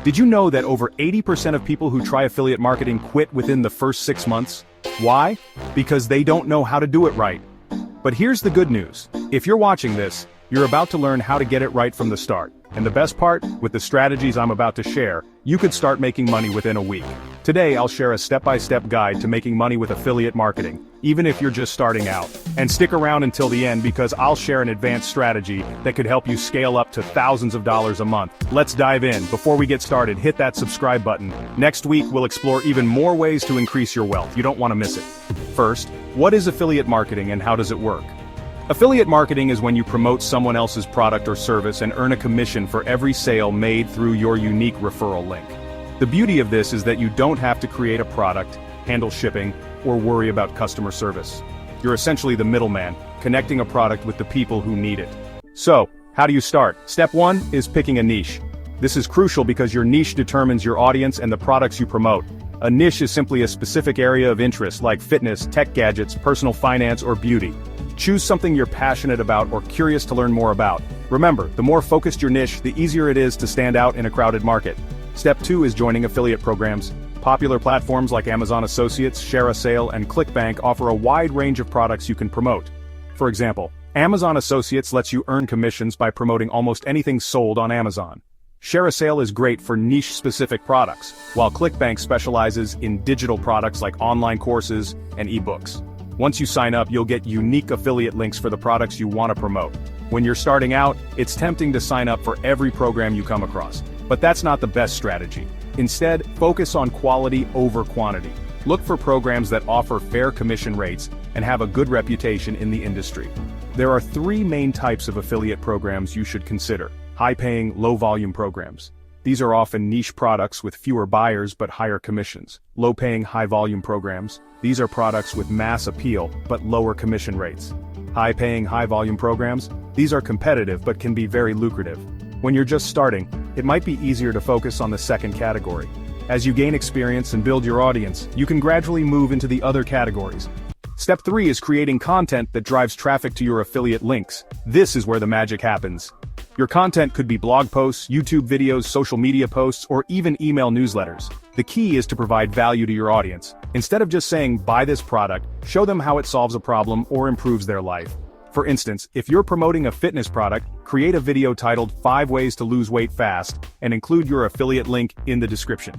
Did you know that over 80% of people who try affiliate marketing quit within the first 6 months? Why? Because they don't know how to do it right. But here's the good news. If you're watching this, you're about to learn how to get it right from the start. And the best part, with the strategies I'm about to share, you could start making money within a week. Today I'll share a step-by-step guide to making money with affiliate marketing, even if you're just starting out. And stick around until the end because I'll share an advanced strategy that could help you scale up to thousands of dollars a month. Let's dive in. Before we get started, hit that subscribe button. Next week we'll explore even more ways to increase your wealth. You don't want to miss it. First, what is affiliate marketing and how does it work? Affiliate marketing is when you promote someone else's product or service and earn a commission for every sale made through your unique referral link. The beauty of this is that you don't have to create a product, handle shipping, or worry about customer service. You're essentially the middleman, connecting a product with the people who need it. So, how do you start? Step 1 is picking a niche. This is crucial because your niche determines your audience and the products you promote. A niche is simply a specific area of interest like fitness, tech gadgets, personal finance, or beauty. Choose something you're passionate about or curious to learn more about. Remember, the more focused your niche, the easier it is to stand out in a crowded market. Step 2 is joining affiliate programs. Popular platforms like Amazon Associates, Share a Sale, and ClickBank offer a wide range of products you can promote. For example, Amazon Associates lets you earn commissions by promoting almost anything sold on Amazon. Share a Sale is great for niche-specific products, while ClickBank specializes in digital products like online courses and ebooks. Once you sign up, you'll get unique affiliate links for the products you want to promote. When you're starting out, it's tempting to sign up for every program you come across. But that's not the best strategy. Instead, focus on quality over quantity. Look for programs that offer fair commission rates and have a good reputation in the industry. There are 3 main types of affiliate programs you should consider. High-paying, low-volume programs. These are often niche products with fewer buyers but higher commissions. Low-paying, high-volume programs. These are products with mass appeal but lower commission rates. High-paying, high-volume programs. These are competitive but can be very lucrative. When you're just starting, it might be easier to focus on the second category. As you gain experience and build your audience, you can gradually move into the other categories. Step 3 is creating content that drives traffic to your affiliate links. This is where the magic happens. Your content could be blog posts, YouTube videos, social media posts, or even email newsletters. The key is to provide value to your audience. Instead of just saying, buy this product, show them how it solves a problem or improves their life. For instance, if you're promoting a fitness product, create a video titled 5 Ways to Lose Weight Fast and include your affiliate link in the description.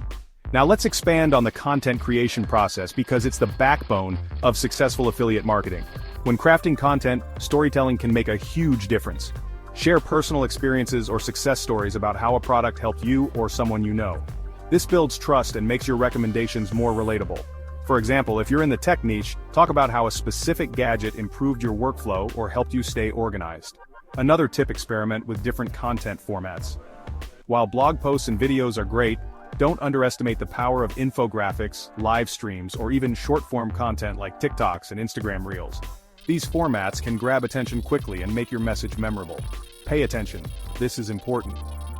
Now let's expand on the content creation process because it's the backbone of successful affiliate marketing. When crafting content, storytelling can make a huge difference. Share personal experiences or success stories about how a product helped you or someone you know. This builds trust and makes your recommendations more relatable. For example, if you're in the tech niche, talk about how a specific gadget improved your workflow or helped you stay organized. Another tip: experiment with different content formats. While blog posts and videos are great, don't underestimate the power of infographics, live streams, or even short-form content like TikToks and Instagram Reels. These formats can grab attention quickly and make your message memorable. Pay attention. This is important.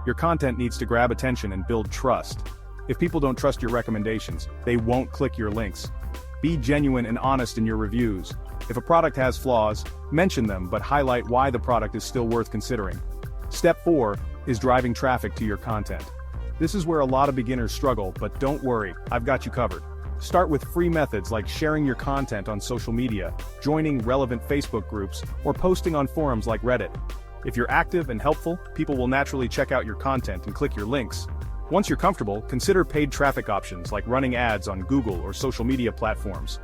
Your content needs to grab attention and build trust. If people don't trust your recommendations, they won't click your links. Be genuine and honest in your reviews. If a product has flaws, mention them but highlight why the product is still worth considering. Step 4 is driving traffic to your content. This is where a lot of beginners struggle, but don't worry, I've got you covered. Start with free methods like sharing your content on social media, joining relevant Facebook groups, or posting on forums like Reddit. If you're active and helpful, people will naturally check out your content and click your links. Once you're comfortable, consider paid traffic options like running ads on Google or social media platforms.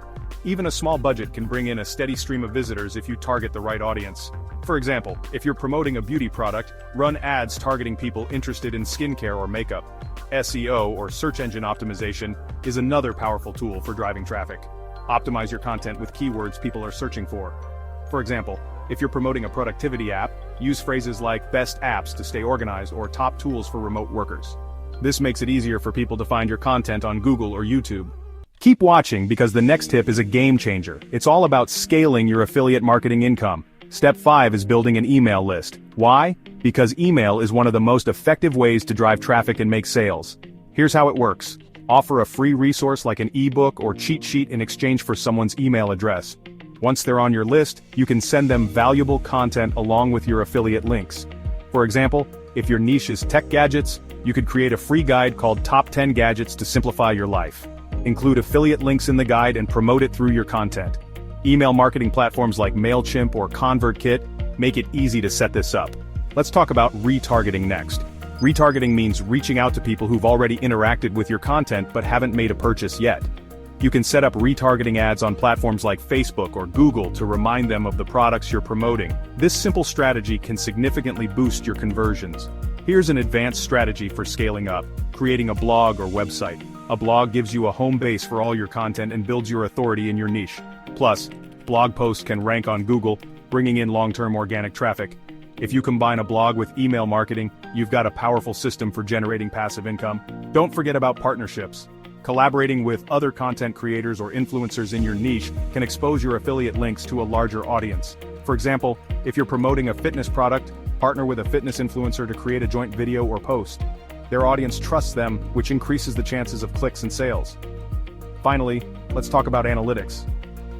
Even a small budget can bring in a steady stream of visitors if you target the right audience. For example, if you're promoting a beauty product, run ads targeting people interested in skincare or makeup. SEO, or search engine optimization, is another powerful tool for driving traffic. Optimize your content with keywords people are searching for. For example, if you're promoting a productivity app, use phrases like best apps to stay organized or top tools for remote workers. This makes it easier for people to find your content on Google or YouTube. Keep watching because the next tip is a game changer. It's all about scaling your affiliate marketing income. Step 5 is building an email list. Why? Because email is one of the most effective ways to drive traffic and make sales. Here's how it works. Offer a free resource like an ebook or cheat sheet in exchange for someone's email address. Once they're on your list, you can send them valuable content along with your affiliate links. For example, If your niche is tech gadgets, you could create a free guide called Top 10 Gadgets to Simplify Your Life. Include affiliate links in the guide and promote it through your content. Email marketing platforms like MailChimp or ConvertKit make it easy to set this up. Let's talk about retargeting next. Retargeting means reaching out to people who've already interacted with your content but haven't made a purchase yet. You can set up retargeting ads on platforms like Facebook or Google to remind them of the products you're promoting. This simple strategy can significantly boost your conversions. Here's an advanced strategy for scaling up: creating a blog or website. A blog gives you a home base for all your content and builds your authority in your niche. Plus, blog posts can rank on Google, bringing in long-term organic traffic. If you combine a blog with email marketing, you've got a powerful system for generating passive income. Don't forget about partnerships. Collaborating with other content creators or influencers in your niche can expose your affiliate links to a larger audience. For example, if you're promoting a fitness product, partner with a fitness influencer to create a joint video or post. Their audience trusts them, which increases the chances of clicks and sales. Finally, let's talk about analytics.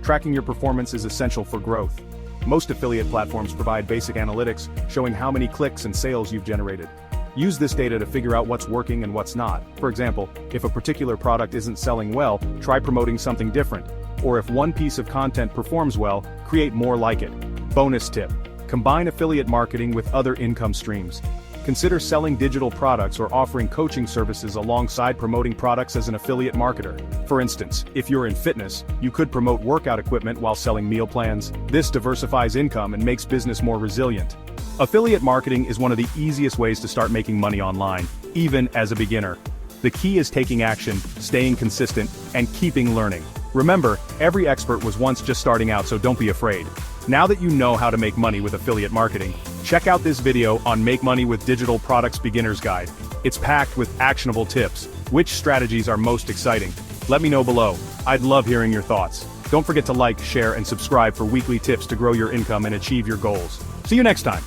Tracking your performance is essential for growth. Most affiliate platforms provide basic analytics, showing how many clicks and sales you've generated. Use this data to figure out what's working and what's not. For example, if a particular product isn't selling well, try promoting something different. Or if one piece of content performs well, create more like it. Bonus tip: combine affiliate marketing with other income streams. Consider selling digital products or offering coaching services alongside promoting products as an affiliate marketer. For instance, if you're in fitness, you could promote workout equipment while selling meal plans. This diversifies income and makes business more resilient. Affiliate marketing is one of the easiest ways to start making money online, even as a beginner. The key is taking action, staying consistent, and keeping learning. Remember, every expert was once just starting out, so don't be afraid. Now that you know how to make money with affiliate marketing, check out this video on Make Money with Digital Products Beginner's Guide. It's packed with actionable tips. Which strategies are most exciting? Let me know below. I'd love hearing your thoughts. Don't forget to like, share, and subscribe for weekly tips to grow your income and achieve your goals. See you next time.